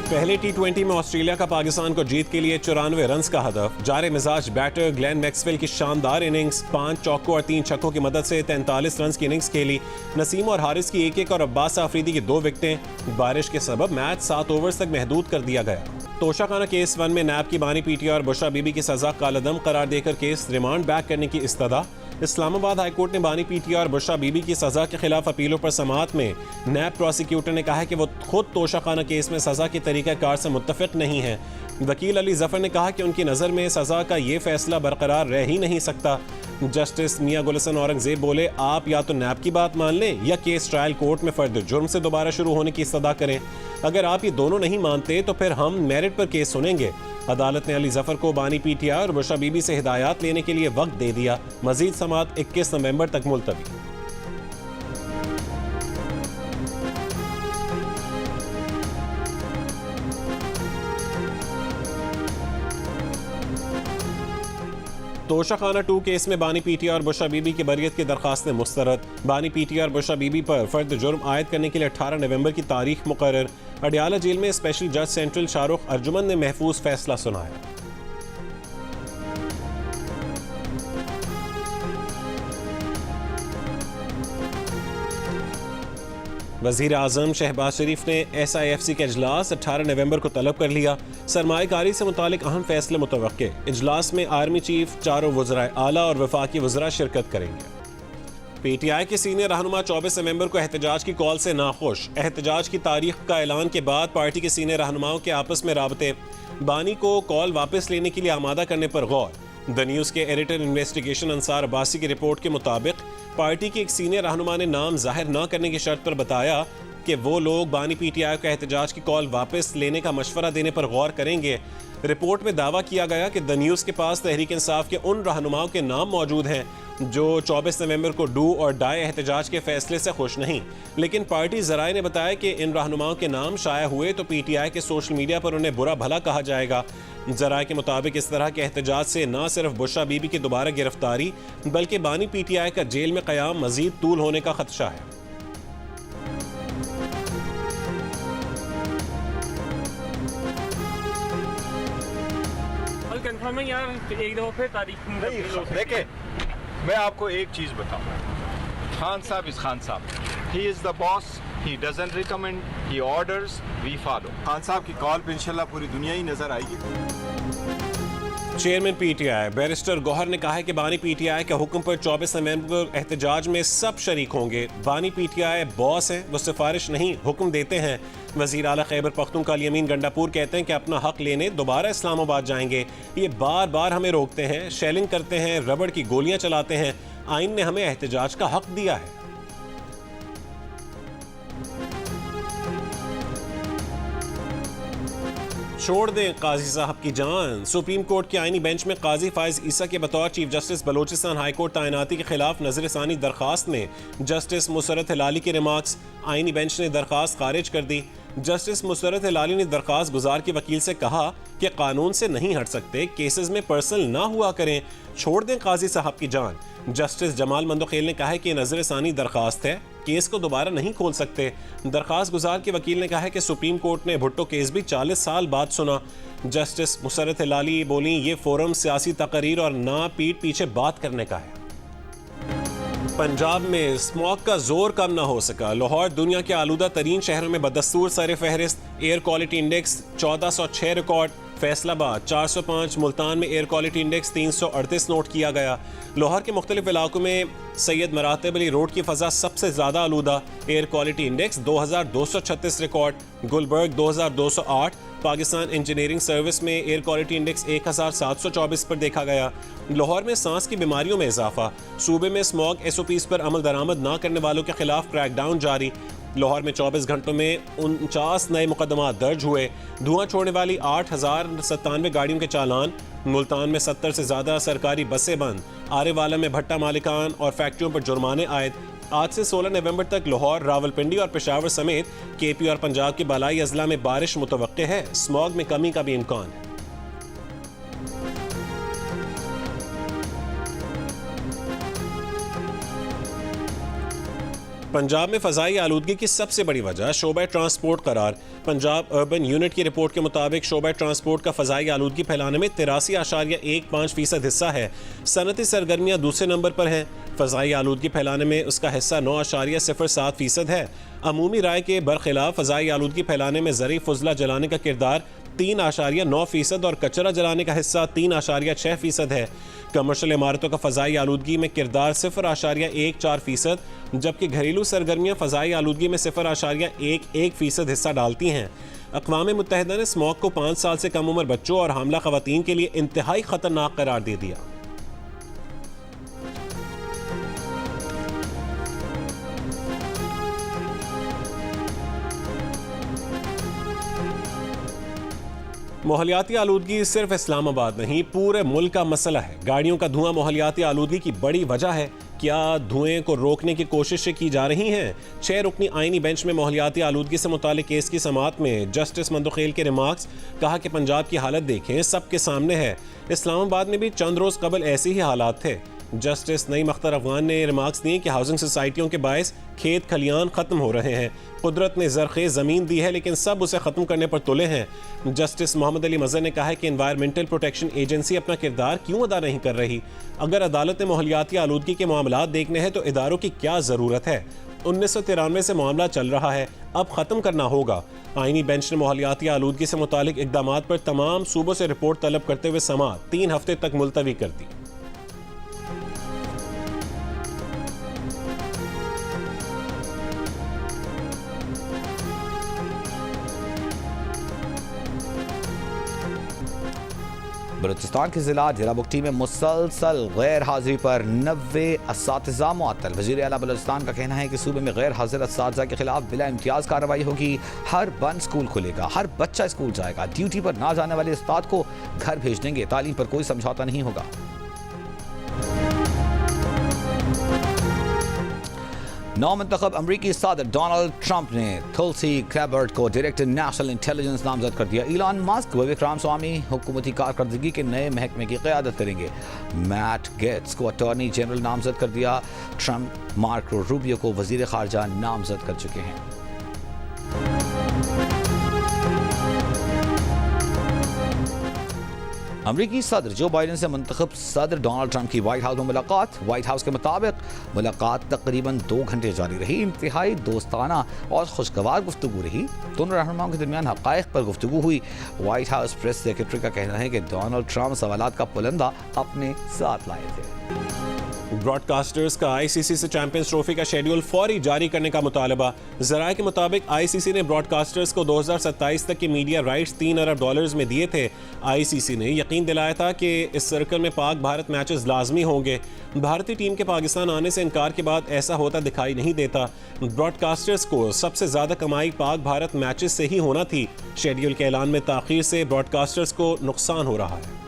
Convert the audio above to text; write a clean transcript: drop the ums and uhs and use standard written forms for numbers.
पहले T20 में Australia का पाकिस्तान को जीत के लिए 94 रन का हदफ। जारे मिजाज बैटर ग्लेन मैक्सवेल की शानदार इनिंग्स, 5 चौकों और 3 छक्कों की मदद से 43 रन की इनिंग्स खेली। नसीम और हारिस की एक और अब्बास आफरीदी की 2 विकेटें। बारिश के सबब मैच 7 ओवर्स तक महदूद कर दिया गया। तोशाखाना केस 1 में नैब की बानी पीटीआई और बुशरा बीबी की सजा कालदम करार देकर केस रिमांड बैक करने की इस्तदा। इस्लामाबाद हाईकोर्ट ने बानी पीटीआई और बुशरा बीबी की सजा के खिलाफ अपीलों पर समाअत में नैब प्रोसिक्यूटर ने कहा है कि वो खुद तोशाखाना केस में सजा के तरीक़ाकार से मुत्तफिक नहीं है। वकील अली जफर ने कहा कि उनकी नज़र में सजा का ये फैसला बरकरार रह ही नहीं सकता। जस्टिस मियां गुलशन औरंगजेब बोले, आप या तो नैब की बात मान लें या केस ट्रायल कोर्ट में फर्द जुर्म से दोबारा शुरू होने की इस्तदा करें। अगर आप ये दोनों नहीं मानते तो फिर हम मेरिट पर केस सुनेंगे। अदालत ने अली जफर को बानी पीटीआई और बुशरा बीबी से हिदायत लेने के लिए वक्त दे दिया। मजीद समाअत 21 नवंबर तक मुलतवी। तोशाखाना 2 केस में बानी पीटीआई और बुशरा बीबी की बरियत की दरखास्तें मुस्तरद। बानी पीटीआई और बुशरा बीबी पर फर्द जुर्म आयद करने के लिए 18 नवंबर की तारीख मुकर्रर। अडियाला जेल में स्पेशल जज सेंट्रल शाहरुख अर्जुमन ने महफूज फैसला सुनाया। वज़ीर आज़म शहबाज शरीफ ने SIFC का इजलास 18 नवंबर को तलब कर लिया। सरमायाकारी से मुतालिक अहम फैसले मुतवक्के। इजलास में आर्मी चीफ, चारों वज़राए आला और वफाकी वज़रा शिरकत करेंगे। PTI के सीनियर रहनुमा 24 नवंबर को एहतजाज की कॉल से नाखुश। एहतजाज की तारीख का ऐलान के बाद पार्टी के सीनियर रहनुमाओं के आपस में राबते। बानी को कॉल वापस लेने के लिए आमादा करने पर गौर। द न्यूज़ के एडिटर इन्वेस्टिगेशन अंसार अब्बासी की रिपोर्ट के मुताबिक पार्टी के एक सीनियर रहनुमा ने नाम जाहिर न करने की शर्त पर बताया कि वो लोग बानी PTI को एहतजाज की कॉल वापस लेने का मशवरा देने पर गौर करेंगे। रिपोर्ट में दावा किया गया कि द न्यूज़ के पास तहरीक इंसाफ के उन रहनुमाओं के नाम मौजूद हैं जो 24 नवंबर को डू और डाई एहतजाज के फैसले से खुश नहीं। लेकिन पार्टी ज़राए ने बताया कि इन रहनुमाओं के नाम शाया हुए तो PTI के सोशल मीडिया पर उन्हें बुरा भला कहा जाएगा। ज़राए के मुताबिक इस तरह के एहतजाज से न सिर्फ बुशरा बीबी की दोबारा गिरफ्तारी बल्कि बानी PTI का जेल में क़याम मज़ीद तूल होने का खदशा है। कंफर्म है यार, एक दफा फिर तारीख देखे। मैं आपको एक चीज बताऊं, खान साहब इज खान साहब, he is the boss, he doesn't recommend, he orders, we follow. Khan साहब की कॉल पे इंशाल्लाह पूरी दुनिया ही नजर आएगी। चेयरमैन PTI बैरिस्टर गौहर ने कहा है कि बानी PTI के हुक्म पर 24 नवंबर एहतजाज में सब शरीक होंगे। बानी PTI बॉस है, वो सिफारिश नहीं हुक्म देते हैं। वज़ीर आला खैबर पख्तूनख्वा अली अमीन गंडापुर कहते हैं कि अपना हक लेने दोबारा इस्लामाबाद जाएंगे। ये बार बार हमें रोकते हैं, शेलिंग करते हैं, रबड़ की गोलियां चलाते हैं। आइन ने हमें एहतजाज का हक दिया है। छोड़ दें काजी साहब की जान। सुप्रीम कोर्ट के आईनी बेंच में काजी फाइज ईसा के बतौर chief justice Balochistan high court तैनाती के खिलाफ नजरसानी दरखास्त में जस्टिस मुसरत हिलाली के रिमार्क्स आईनी बेंच ने दरखास्त खारिज कर दी। जस्टिस मुसरत हिलाली ने दरखास्त गुजार के वकील से कहा कि कानून से नहीं हट सकते, केसेस में पर्सनल ना हुआ करें, छोड़ दें काजी साहब की जान। जस्टिस जमाल मंदोखेल ने कहा है कि नजरसानी दरखास्त है, केस को दोबारा नहीं खोल सकते। दरखास्त गुजार के वकील ने कहा है कि सुप्रीम कोर्ट ने भुट्टो केस भी 40 साल बाद सुना। जस्टिस मुसरत हिलाली बोली, ये फोरम सियासी तकरीर और ना पीठ पीछे बात करने का है। पंजाब में स्मॉग का जोर कम ना हो सका। लाहौर दुनिया के आलूदा तरीन शहरों में बदस्तूर सर फहरिस्त। Air quality index 1406 record. Faisalabad 405, Multan में एयर क्वालिटी इंडेक्स 338 नोट किया गया। लाहौर के मुख्तलिफ इलाकों में सैयद मरातब अली रोड की फ़ज़ा सबसे ज़्यादा आलूदा। Air quality index 2236 record. Gulberg 2208। Pakistan engineering service में एयर क्वालिटी इंडेक्स 1724 पर देखा गया। लाहौर में सांस की बीमारियों में इजाफा। सूबे में स्मॉग SOPs पर अमल दरामद न करने वालों के खिलाफ क्रैकडाउन जारी। लाहौर में 24 घंटों में 49 नए मुकदमात दर्ज हुए। धुआं छोड़ने वाली 8097 गाड़ियों के चालान। मुल्तान में 70 से ज़्यादा सरकारी बसें बंद। आरेवाला में भट्टा मालिकान और फैक्ट्रियों पर जुर्माने आयद। आज से 16 नवंबर तक लाहौर, रावलपिंडी और पेशावर समेत KP और पंजाब के बालाई अजला में बारिश मुतवक्के है। स्मॉग में कमी का भी इम्कान है। पंजाब में फ़ज़ाई आलूदगी की सबसे बड़ी वजह शोबा ट्रांसपोर्ट करार। पंजाब अर्बन यूनिट की रिपोर्ट के मुताबिक शोबा ट्रांसपोर्ट का फ़ज़ाई आलूदगी फैलाने में 83.15% हिस्सा है। सनती सरगर्मियाँ दूसरे नंबर पर हैं। फ़ज़ाई आलूदगी फैलाने में उसका हिस्सा 9.07% है। अमूमी राय के बरखिलाफ फ़ज़ाई आलूदगी फैलाने में ज़री फुजला जलाने का किरदार 3.9% और कचरा जलाने का हिस्सा 3.6% है। कमर्शल इमारतों का फ़ज़ाई आलूदगी में किरदार 0.14%, जबकि घरेलू सरगर्मियाँ फ़ज़ाई आलूदगी में 0.11% हिस्सा डालती हैं। अक़वाम मुत्तहिदा ने स्मॉग को 5 साल से कम उम्र बच्चों और हामला ख़वातीन के लिए इंतहाई ख़तरनाक करार दे दिया। माहौलियाती आलूदगी सिर्फ इस्लामाबाद नहीं, पूरे मुल्क का मसला है। गाड़ियों का धुआं माहौलियाती आलूदगी की बड़ी वजह है। क्या धुएं को रोकने की कोशिशें की जा रही हैं? 6 रुकनी आईनी बेंच में माहौलियाती आलूदगी से मुतालिक केस की समाअत में जस्टिस मंदुखेल के रिमार्क्स। कहा कि पंजाब की हालत देखें, सबके सामने है। इस्लामाबाद में भी चंद रोज़ कबल ऐसे ही हालात थे। जस्टिस नईम अख्तर अफगान ने रिमार्क्स दिए कि हाउसिंग सोसाइटियों के बायस खेत खलियान ख़त्म हो रहे हैं। कुदरत ने ज़रख़ेज़ ज़मीन दी है, लेकिन सब उसे ख़त्म करने पर तुले हैं। जस्टिस मोहम्मद अली मज़हर ने कहा है कि एनवायरमेंटल प्रोटेक्शन एजेंसी अपना किरदार क्यों अदा नहीं कर रही? अगर अदालत में माहौलियाती आलूदगी के मामलात देखने हैं तो इदारों की क्या ज़रूरत है? 1993 से मामला चल रहा है, अब ख़त्म करना होगा। आईनी बेंच ने माहौलियाती आलूदगी से मुतालिक इक़दामात पर तमाम सूबों से रिपोर्ट तलब करते हुए समाअत 3 हफ्ते तक मुलतवी कर दी। बलूचिस्तान के ज़िला जिलाबुगटी में मुसलसल गैर हाजिरी पर 90 असातिज़ा मुअत्तल। वज़ीर आला बलूचिस्तान का कहना है कि सूबे में गैर हाजिर असातिज़ा के खिलाफ बिला इम्तियाज़ कार्रवाई होगी। हर बंद स्कूल खुलेगा, हर बच्चा स्कूल जाएगा। ड्यूटी पर ना जाने वाले उस्ताद को घर भेज देंगे। तालीम पर कोई समझौता नहीं होगा। नौमंतखब अमरीकी सदर डोनाल्ड ट्रंप ने तुलसी गैबर्ट को डायरेक्टर नेशनल इंटेलिजेंस नामजद कर दिया। इलॉन मस्क विवेक रामस्वामी हुकूमती कारकर्दगी के नए महकमे की क़यादत करेंगे। मैट गेट्स को अटॉर्नी जनरल नामजद कर दिया। ट्रंप मार्को रूबियो को वजीर खारजा नामजद कर चुके हैं। अमरीकी सदर जो बाइडन से मुंतखब सदर डोनाल्ड ट्रंप की व्हाइट हाउस में मुलाकात। व्हाइट हाउस के मुताबिक मुलाकात तकरीबन 2 घंटे जारी रही। इंतहाई दोस्ताना और खुशगवार गुफ्तगू रही। दोनों रहनुमाओं के दरमियान हक़ाइक़ पर गुफ्तगू हुई। व्हाइट हाउस प्रेस सेक्रेटरी का कहना है कि डोनाल्ड ट्रंप सवालात का पुलंदा अपने साथ लाए थे। ब्रॉडकास्टर्स का आईसीसी से चैंपियंस ट्रॉफी का शेड्यूल फौरी जारी करने का मुतालबा। ज़राए के मुताबिक आईसीसी ने ब्रॉडकास्टर्स को 2027 तक के मीडिया राइट्स $3 अरब में दिए थे। आईसीसी ने यकीन दिलाया था कि इस सर्कल में पाक भारत मैचेस लाजमी होंगे। भारतीय टीम के पाकिस्तान आने से इनकार के बाद ऐसा होता दिखाई नहीं देता। ब्रॉडकास्टर्स को सबसे ज़्यादा कमाई पाक भारत मैचेस से ही होना थी। शेड्यूल के ऐलान में ताख़ीर से ब्रॉडकास्टर्स को नुकसान हो रहा है।